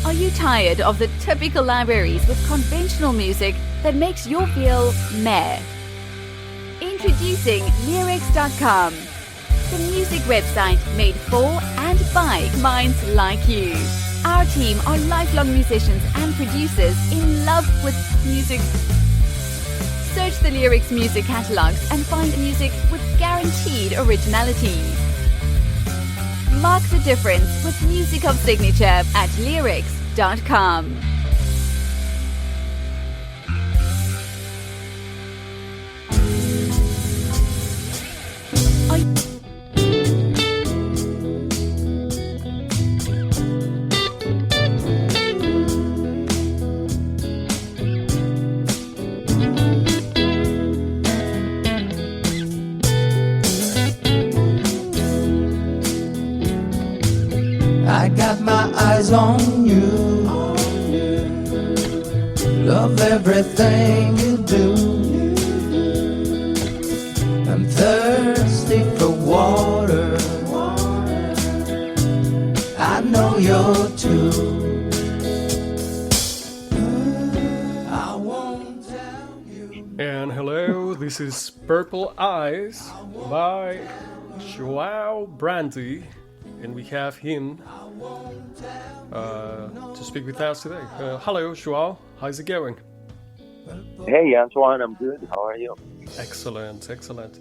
Are you tired of the typical libraries with conventional music that makes you feel meh? Introducing Leerecs.com, the music website made for and by minds like you. Our team are lifelong musicians and producers in love with music. Search the Leerecs music catalogs and find music with guaranteed originality. Mark the difference with music of signature at Leerecs.com. I got my eyes on you. Love everything you do. I'm thirsty for water. I know you're too. I won't tell you. And hello, this is Purple Eyes by João Brandi, and we have him to speak with us today. Hello, Joao. How's it going? Hey, Antoine. I'm good. How are you? Excellent, excellent.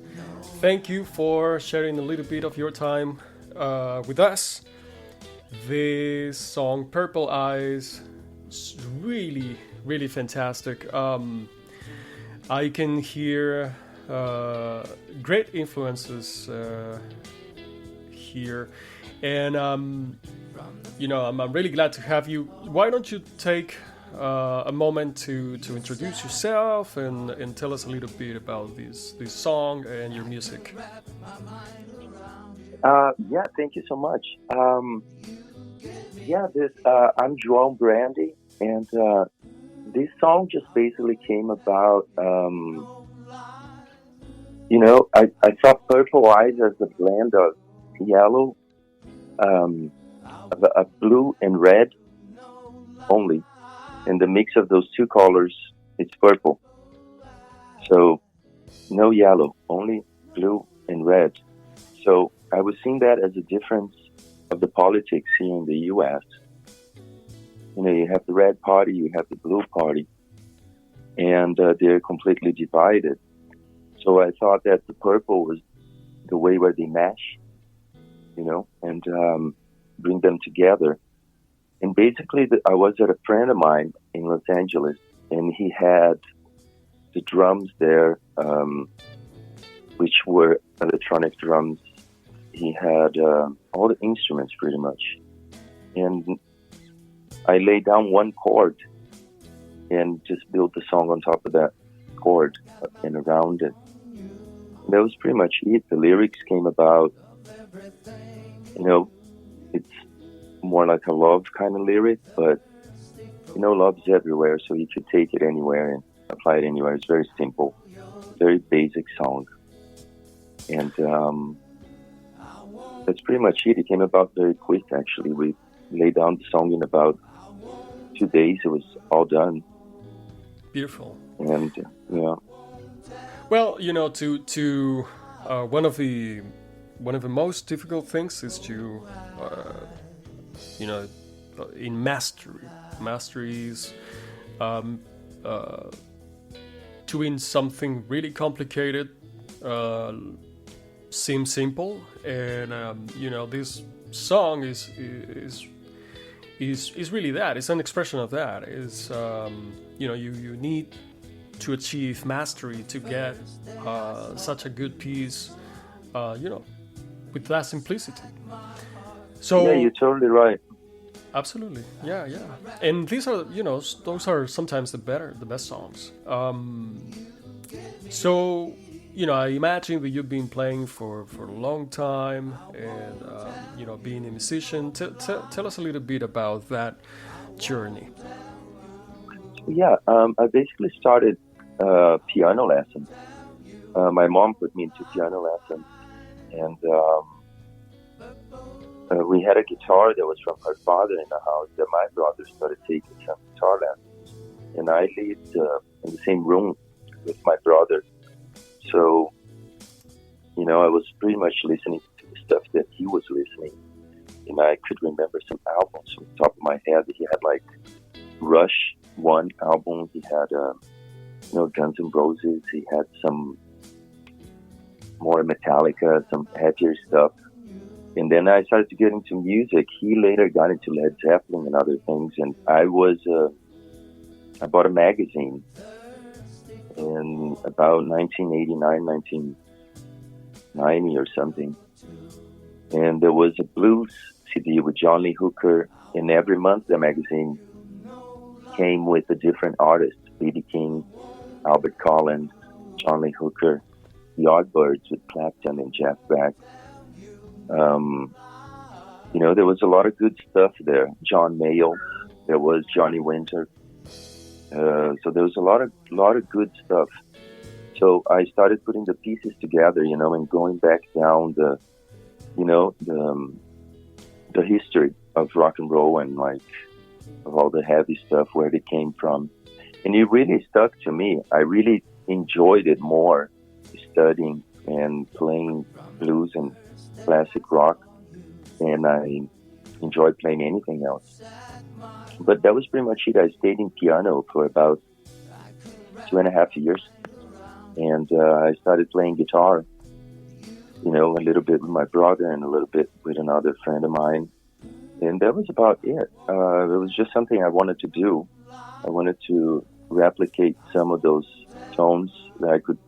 Thank you for sharing a little bit of your time with us. This song, Purple Eyes, is really, really fantastic. I can hear great influences here. And, I'm really glad to have you. Why don't you take a moment to introduce yourself and tell us a little bit about this song and your music? Yeah, thank you so much. I'm João Brandi, and this song just basically came about. I saw Purple Eyes as a blend of yellow, a blue and red only, and the mix of those two colors, it's purple. So no yellow, only blue and red. So I was seeing that as a difference of the politics here in the U.S. You have the red party, you have the blue party, and they're completely divided. So I thought that the purple was the way where they mesh, and bring them together. And basically, I was at a friend of mine in Los Angeles, and he had the drums there, which were electronic drums. He had all the instruments pretty much. And I laid down one chord and just built the song on top of that chord and around it. And that was pretty much it. The lyrics came about, it's more like a love kind of lyric, but love's everywhere, so you could take it anywhere and apply it anywhere. It's very simple, very basic song, and that's pretty much it. It came about very quick, actually. We laid down the song in about 2 days. It was all done. Beautiful. And well, to one of the most difficult things is to in mastery is doing something really complicated seems simple, and this song is really that. It's an expression of that. Is you need to achieve mastery to get such a good piece, with that simplicity. So yeah, you're totally right. Absolutely, yeah. And these are, those are sometimes the best songs. So, I imagine that you've been playing for a long time, and being a musician. Tell us a little bit about that journey. Yeah, I basically started piano lessons. My mom put me into piano lessons, and we had a guitar that was from her father in the house that my brother started taking some guitar lessons. And I lived in the same room with my brother. So, I was pretty much listening to the stuff that he was listening. And I could remember some albums from the top of my head. He had like Rush, one album. He had, Guns N' Roses. He had some more Metallica, some happier stuff. And then I started to get into music. He later got into Led Zeppelin and other things. And I bought a magazine in about 1989, 1990 or something. And there was a blues CD with John Lee Hooker. And every month the magazine came with a different artist. B.B. King, Albert Collins, John Lee Hooker, the Yardbirds with Clapton and Jeff Beck. There was a lot of good stuff there. John Mayall, there was Johnny Winter. So there was a lot of good stuff. So I started putting the pieces together, and going back down the history of rock and roll and like of all the heavy stuff, where they came from. And it really stuck to me. I really enjoyed it more studying and playing blues and classic rock, and I enjoyed playing anything else. But that was pretty much it. I stayed in piano for about 2.5 years, and I started playing guitar, a little bit with my brother and a little bit with another friend of mine, and that was about it. It was just something I wanted to do. I wanted to replicate some of those tones that I could,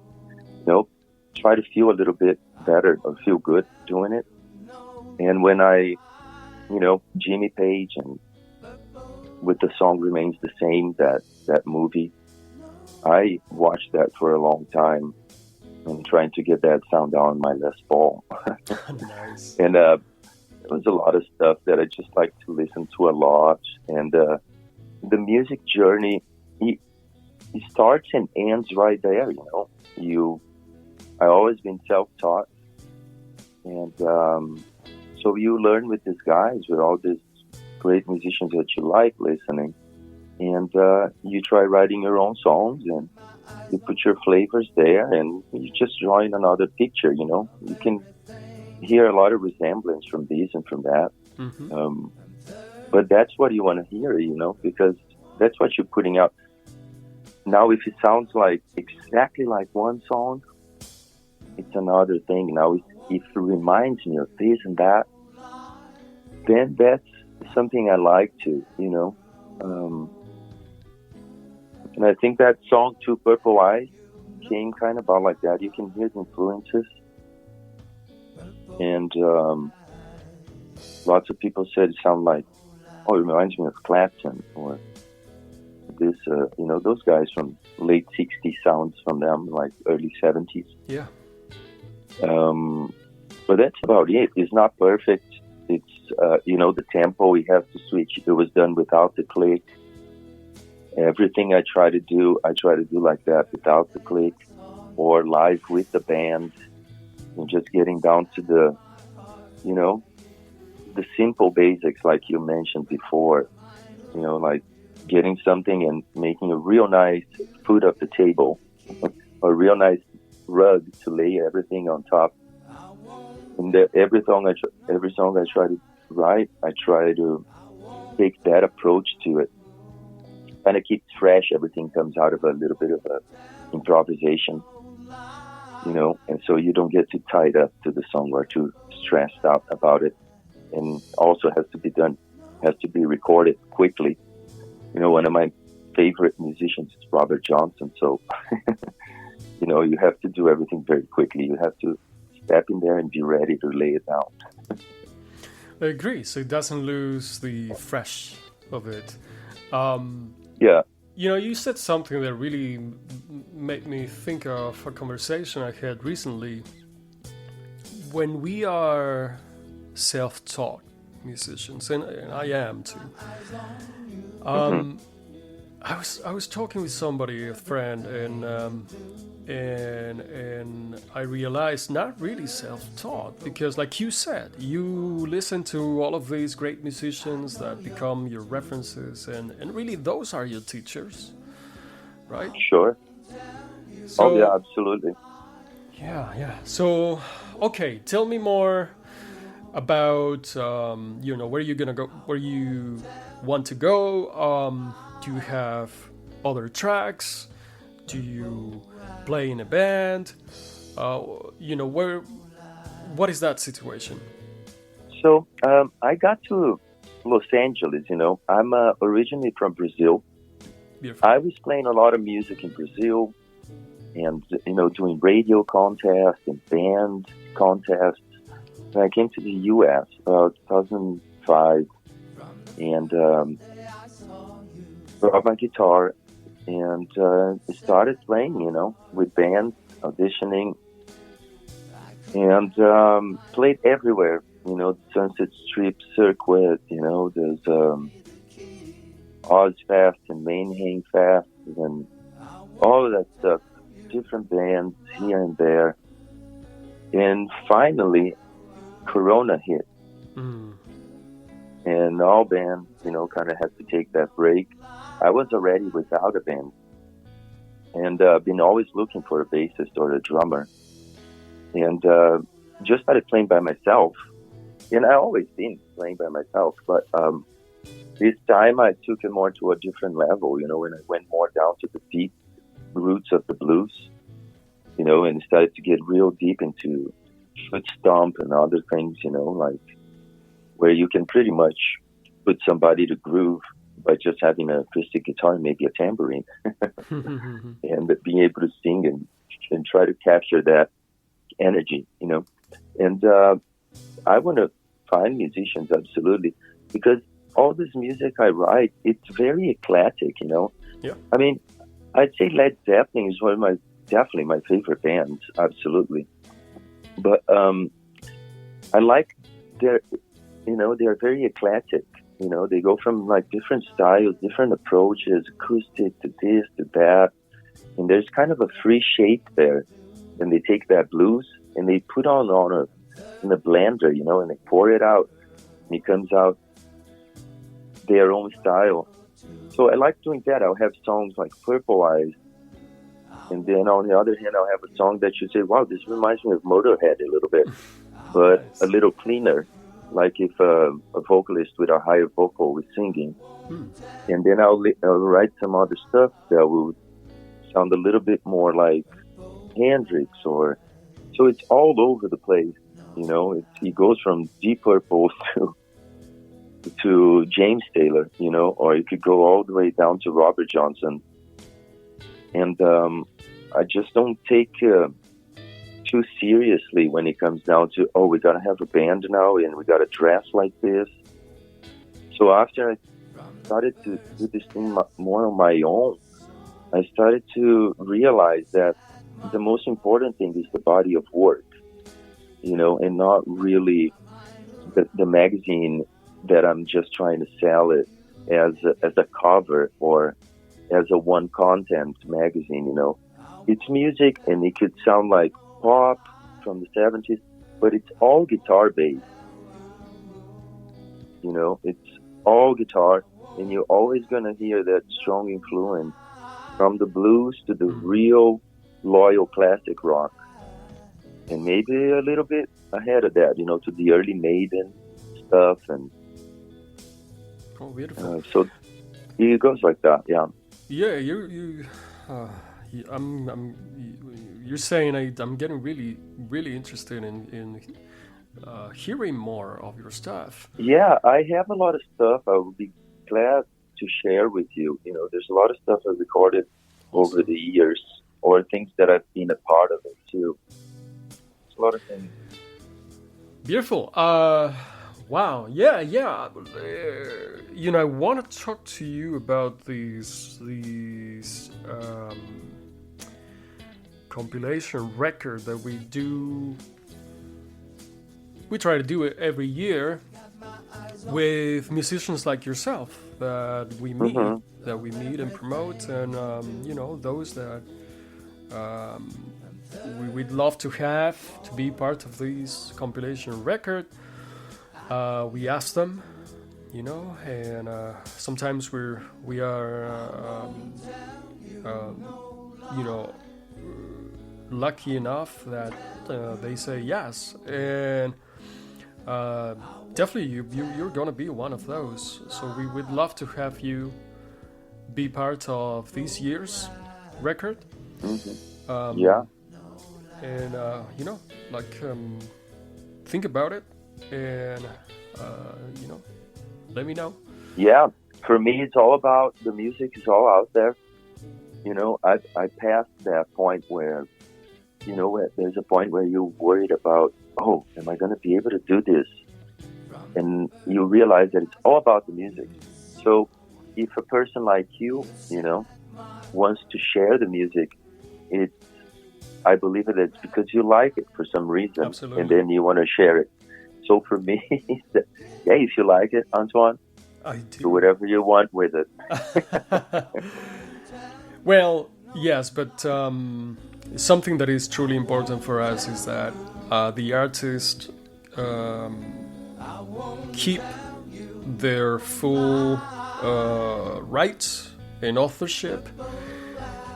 try to feel a little bit better or feel good doing it. And when I, Jimmy Page and with the song Remains the Same, that movie, I watched that for a long time and trying to get that sound on my Les Paul. Nice. And there was a lot of stuff that I just like to listen to a lot. And the music journey, it starts and ends right there, I always been self-taught. And so you learn with these guys, with all these great musicians that you like listening. And you try writing your own songs and you put your flavors there and you just draw in another picture, You can hear a lot of resemblance from this and from that. Mm-hmm. But that's what you want to hear, because that's what you're putting out. Now, if it sounds like exactly like one song, it's another thing. Now, if it reminds me of this and that, then that's something I like to, and I think that song too, Purple Eyes, came kind of about like that. You can hear the influences. And lots of people said it sounded like, it reminds me of Clapton or this, those guys from late 60s sounds from them, like early 70s. Yeah. But that's about it. It's not perfect. It's, the tempo we have to switch. It was done without the click. Everything I try to do like that without the click or live with the band and just getting down to the, the simple basics like you mentioned before, like getting something and making a real nice food off the table, a real nice rug to lay everything on top. And every song I try to write, I try to take that approach to it. Kind of keep fresh. Everything comes out of a little bit of a improvisation, and so you don't get too tied up to the song or too stressed out about it. And also has to be recorded quickly. One of my favorite musicians is Robert Johnson. So, you have to do everything very quickly. You have to step in there and be ready to lay it down. I agree. So it doesn't lose the fresh of it. Yeah. You said something that really made me think of a conversation I had recently. When we are self-taught musicians, and I am too, I was talking with somebody, a friend, and I realized not really self-taught, because like you said, you listen to all of these great musicians that become your references, and really those are your teachers, right? Sure. So, Oh yeah, absolutely. yeah. So, okay, tell me more about where you're gonna go, where you want to go. Do you have other tracks? Do you play in a band? Where? What is that situation? So I got to Los Angeles. I'm originally from Brazil. Beautiful. I was playing a lot of music in Brazil, and doing radio contests and band contests. And I came to the U.S. about 2005, and brought my guitar and started playing, with bands, auditioning, and played everywhere. The Sunset Strip circuit. There's Ozfest and Mainhang Fest and all of that stuff. Different bands here and there, and finally, Corona hit. And all bands, kind of had to take that break. I was already without a band, and been always looking for a bassist or a drummer, and just started playing by myself. And I always been playing by myself, but this time I took it more to a different level, when I went more down to the deep roots of the blues, and started to get real deep into foot stomp and other things, like where you can pretty much put somebody to groove by just having an acoustic guitar and maybe a tambourine and being able to sing and try to capture that energy, And I want to find musicians, absolutely, because all this music I write, it's very eclectic, Yeah. I mean, I'd say Led Zeppelin is definitely my favorite bands, absolutely. But I like they're very eclectic. They go from like different styles, different approaches, acoustic to this, to that. And there's kind of a free shape there. And they take that blues and they put in a blender, and they pour it out. And it comes out their own style. So I like doing that. I'll have songs like Purple Eyes. And then on the other hand, I'll have a song that you say, wow, this reminds me of Motorhead a little bit, but Nice. a little cleaner, like if a vocalist with a higher vocal was singing. And then I'll write some other stuff that will sound a little bit more like Hendrix so it's all over the place, It goes from Deep Purple to James Taylor, or you could go all the way down to Robert Johnson. And I just don't take too seriously when it comes down to, we got to have a band now and we got to dress like this. So after I started to do this thing more on my own, I started to realize that the most important thing is the body of work, and not really the magazine that I'm just trying to sell it as a cover or as a one content magazine, It's music and it could sound like pop from the 70s, but it's all guitar based. It's all guitar, and you're always going to hear that strong influence from the blues to the real loyal classic rock. And maybe a little bit ahead of that, to the early Maiden stuff. And Beautiful. so it goes like that, yeah. Yeah, you're saying I'm getting really, really interested in hearing more of your stuff. Yeah, I have a lot of stuff I would be glad to share with you. There's a lot of stuff I recorded over the years, or things that I've been a part of it too. It's a lot of things. Beautiful. Wow. Yeah. I want to talk to you about these compilation record that we do. We try to do it every year with musicians like yourself. that we meet and promote, and those that we'd love to have to be part of this compilation record. We ask them, and sometimes we are lucky enough that they say yes, and definitely you're gonna be one of those. So we would love to have you be part of this year's record. And think about it, and let me know. Yeah, for me, it's all about the music. Is all out there. I passed that point where, there's a point where you're worried about, oh, am I going to be able to do this? And you realize that it's all about the music. So if a person like you, wants to share the music, I believe that it's because you like it for some reason. Absolutely. And then you want to share it. So for me, if you like it, Antoine, I do. do whatever you want with it. Well, yes, but something that is truly important for us is that the artist keep their full rights and authorship.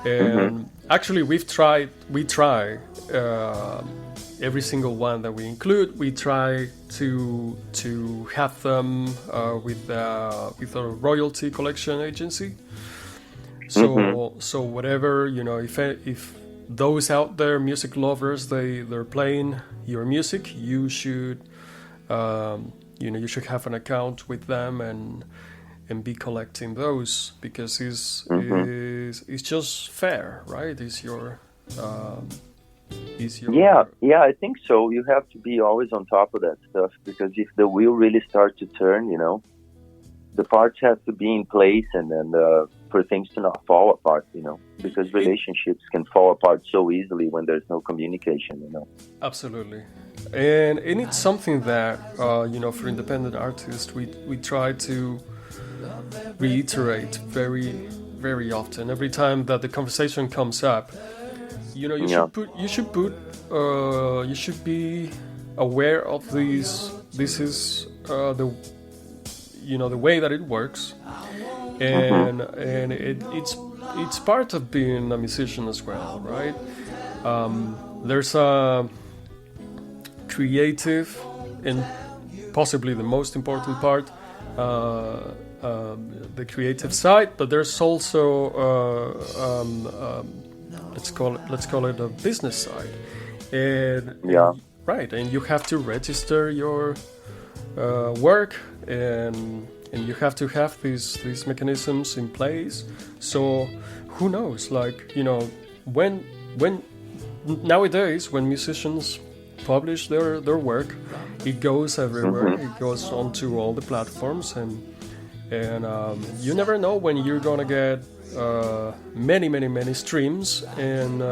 And actually, we try every single one that we include. We try to have them with a royalty collection agency. So whatever, if those out there, music lovers, they're playing your music, you should you should have an account with them and be collecting those, because it's just fair, right? It's your Yeah, I think so. You have to be always on top of that stuff, because if the wheel really starts to turn, the parts have to be in place, and then for things to not fall apart, because relationships can fall apart so easily when there's no communication, Absolutely. And it's something that, for independent artists, we try to reiterate very, very often. Every time that the conversation comes up, you should be aware of these. This is the way that it works, and it's part of being a musician as well, right? There's a creative and possibly the most important part, the creative side, but there's also let's call it a business side, and you have to register your work, and you have to have these mechanisms in place. So who knows, when nowadays when musicians publish their work, it goes everywhere. It goes onto all the platforms, and you never know when you're gonna get many streams, and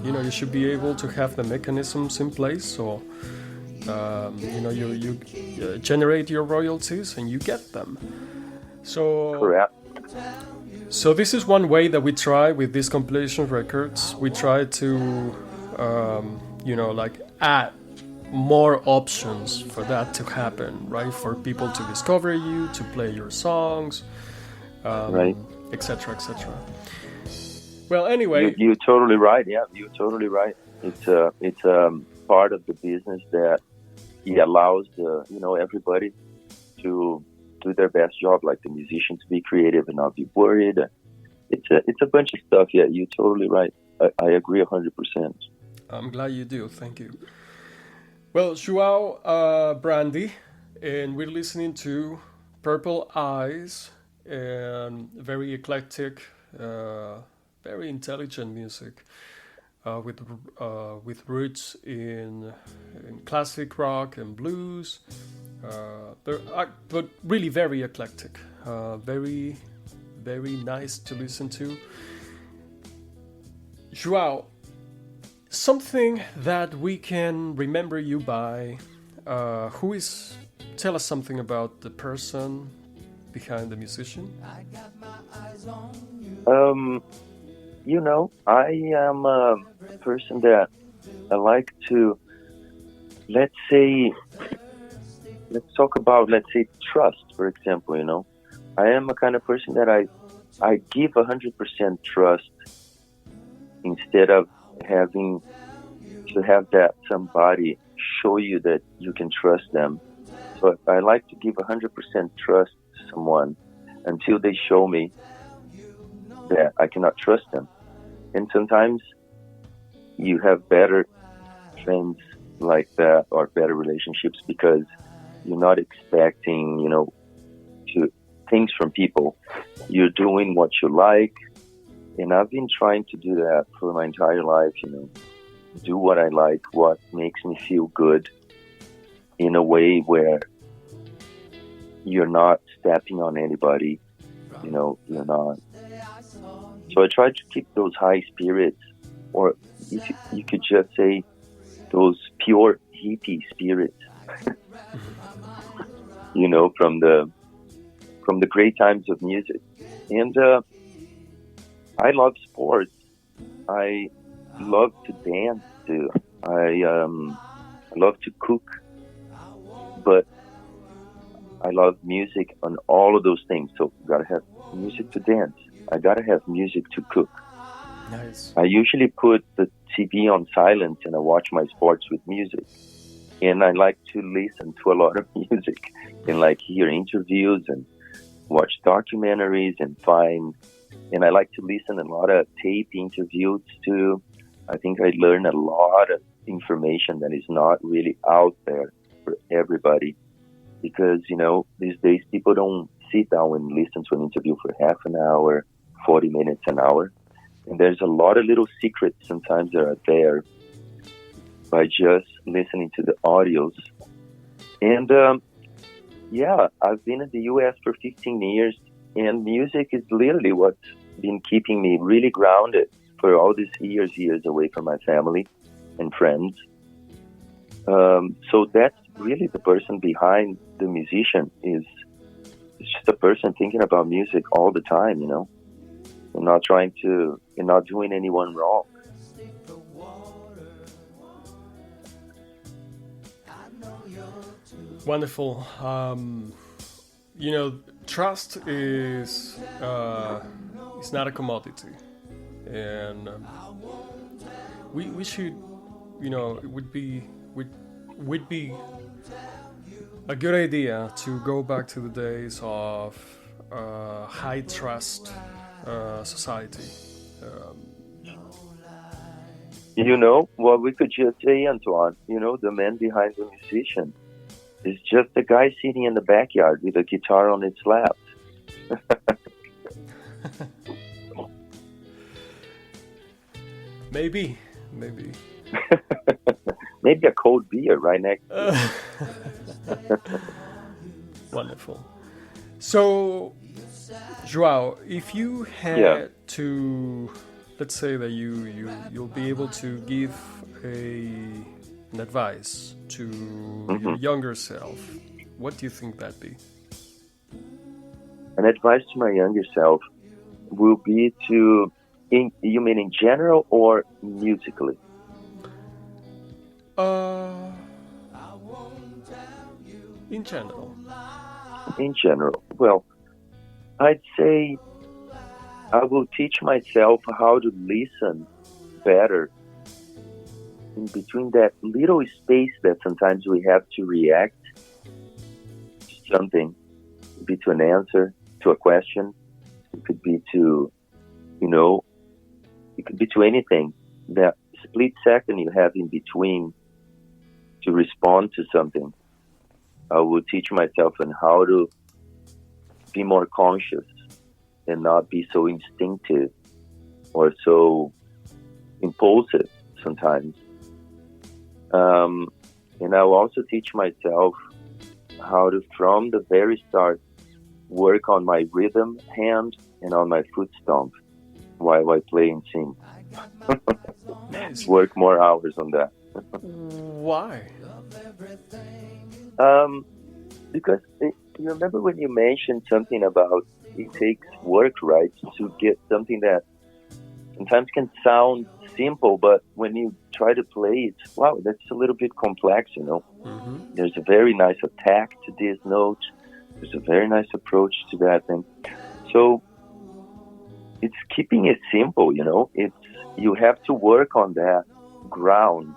you should be able to have the mechanisms in place, so you generate your royalties and you get them. So correct. So this is one way that we try with these compilation records. We try to add more options for that to happen, right? For people to discover you, to play your songs, right, etc. Well, anyway, you're totally right. Yeah, you're totally right. It's part of the business that it allows everybody to do their best job, like the musician to be creative and not be worried. It's a bunch of stuff. Yeah, you're totally right. I agree 100%. I'm glad you do. Thank you. Well, João Brandi, and we're listening to Purple Eyes, and very eclectic, very intelligent music, with roots in classic rock and blues, but really very eclectic, very, very nice to listen to. João, something that we can remember you by, tell us something about the person behind the musician? I am a person that I like to, let's talk about, trust, for example. I am a kind of person that I give 100% trust instead of having to have that somebody show you that you can trust them. So I like to give 100% trust to someone until they show me that I cannot trust them. And sometimes you have better friends like that, or better relationships, because you're not expecting, to things from people. You're doing what you like. And I've been trying to do that for my entire life, do what I like, what makes me feel good, in a way where you're not stepping on anybody, you're not. So I try to keep those high spirits, or if you could just say those pure hippie spirits, from the great times of music. And I love sports. I love to dance too. I love to cook, but I love music on all of those things. So you gotta have music to dance. I gotta have music to cook. Nice. I usually put the TV on silent and I watch my sports with music. And I like to listen to a lot of music and hear interviews and watch documentaries and I like to listen a lot of tape interviews too. I think I learn a lot of information that is not really out there for everybody, because, these days people don't sit down and listen to an interview for half an hour, 40 minutes, an hour. And there's a lot of little secrets sometimes that are there by just listening to the audios. And I've been in the U.S. for 15 years, and music is literally what's been keeping me really grounded for all these years away from my family and friends. So that's really the person behind the musician. It's just a person thinking about music all the time, and not doing anyone wrong. Wonderful. Trust is it's not a commodity, and we should, it would be a good idea to go back to the days of high trust society. What we could just say, Antoine, the man behind the musician is just a guy sitting in the backyard with a guitar on his lap. Maybe. Maybe a cold beer right next. Wonderful. So, Joao, if you had to, let's say that you'll be able to give an advice to your younger self, what do you think that'd be? An advice to my younger self will be to, you mean in general or musically? In general. In general. Well, I'd say I will teach myself how to listen better in between that little space that sometimes we have to react to something. It could be to an answer, to a question. It could be to, it could be to anything. That split second you have in between to respond to something. I will teach myself on how to be more conscious and not be so instinctive or so impulsive sometimes. And I will also teach myself how to, from the very start, work on my rhythm hand and on my foot stomp while I play and sing. Nice. Work more hours on that. Why? Because you remember when you mentioned something about it takes work, right, to get something that sometimes can sound simple, but when you try to play it, wow, that's a little bit complex, you know. Mm-hmm. There's a very nice attack to this note. There's a very nice approach to that thing. So it's keeping it simple, you know. You have to work on that ground,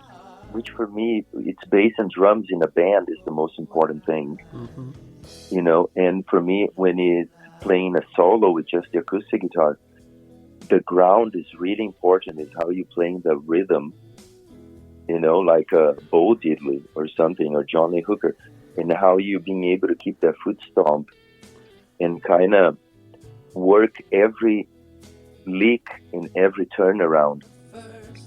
which for me, it's bass and drums in a band is the most important thing, Mm-hmm. you know. And for me, when it's playing a solo with just the acoustic guitar, the ground is really important. Is how you playing the rhythm, you know, like a Bo Diddley or something, or John Lee Hooker, and how you being able to keep that foot stomp and kind of work every lick in every turnaround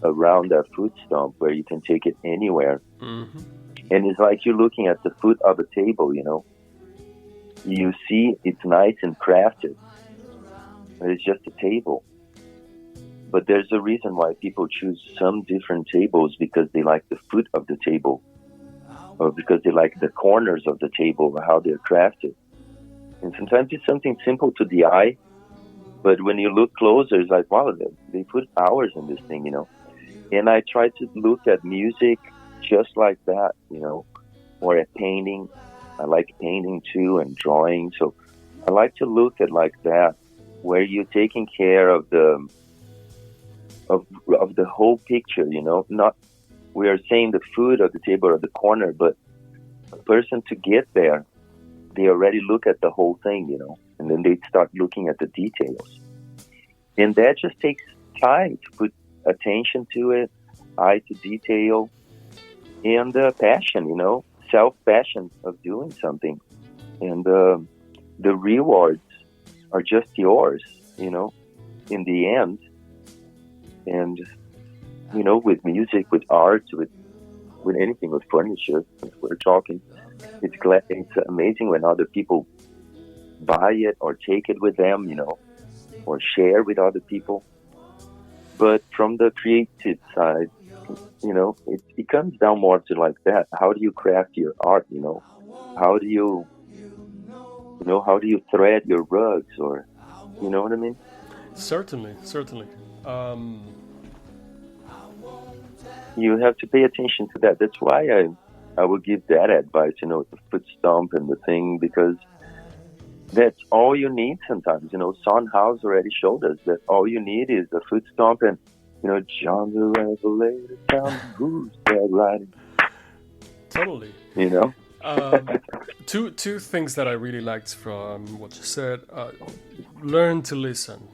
around that foot stomp where you can take it anywhere. Mm-hmm. And it's like you're looking at the foot of a table, you know. You see it's nice and crafted, but it's just a table. But there's a reason why people choose some different tables, because they like the foot of the table, or because they like the corners of the table, or how they're crafted. And sometimes it's something simple to the eye, but when you look closer, it's like, wow, they put hours in this thing, you know. And I try to look at music just like that, you know, or at painting. I like painting too, and drawing. So I like to look at like that, where you're taking care of the whole picture, you know. Not we are saying the foot of the table or the corner, but a person to get there, they already look at the whole thing, you know, and then they start looking at the details. And that just takes time to put attention to it, eye to detail, and passion, you know, self-passion of doing something. And the rewards are just yours, you know, in the end. And, you know, with music, with art, with anything, with furniture, if we're talking, it's amazing when other people buy it or take it with them, you know, or share with other people. But from the creative side, you know, it comes down more to like that. How do you craft your art, you know? How do you thread your rugs, or, you know what I mean? Certainly. You have to pay attention to that. That's why I would give that advice, you know, the foot stomp and the thing, because that's all you need sometimes. You know, Son House already showed us that all you need is a foot stomp and, you know, John the Revelator, tell me who's that riding. Totally. You know? Two things that I really liked from what you said. Learn to listen.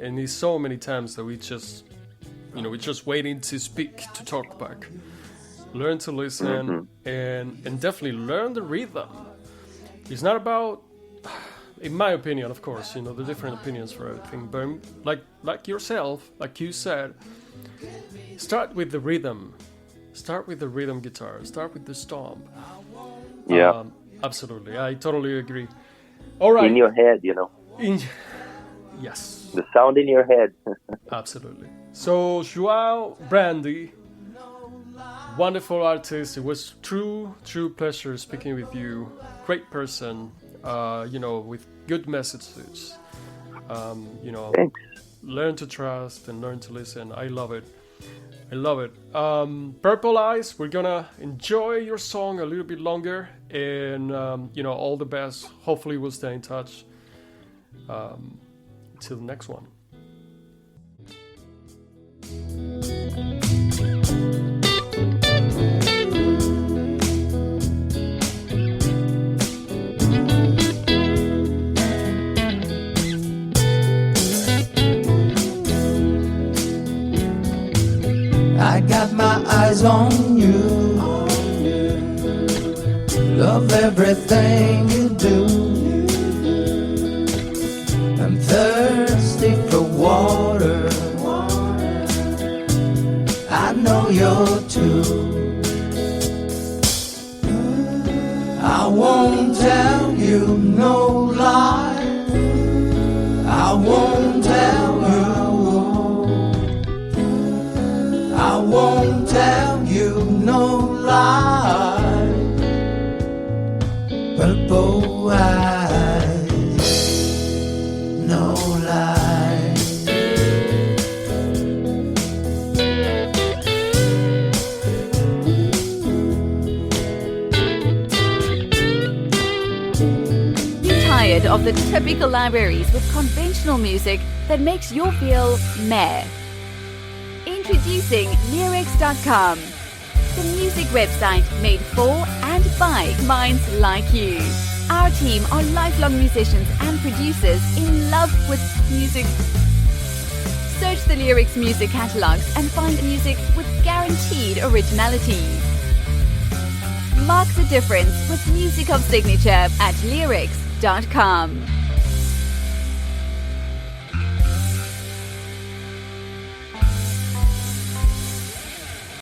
And there's so many times that we're just waiting to speak, to talk back. Learn to listen, and definitely learn the rhythm. It's not about, in my opinion, of course, you know, the different opinions for everything, but like yourself, like you said, start with the rhythm. Start with the rhythm guitar. Start with the stomp. Yeah. Absolutely. I totally agree. All right. In your head, you know. Yes. The sound in your head. Absolutely. So, João Brandi, wonderful artist. It was true pleasure speaking with you. Great person, you know, with good messages. You know, Thanks. Learn to trust and learn to listen. I love it. Purple Eyes, we're gonna enjoy your song a little bit longer, and you know, all the best. Hopefully we'll stay in touch. Till the next one. I got my eyes on you. Love everything you do. I'm thirsty for water. I know you're too. I won't tell you no lie. I won't tell you. I won't tell you no lie. But no lie. Tired of the typical libraries with conventional music that makes you feel meh? Introducing Leerecs.com, the music website made for and by minds like you. Our team are lifelong musicians and producers in love with music. Search the Leerecs music catalogs and find music with guaranteed originality. Mark the difference with music of signature at Leerecs.com.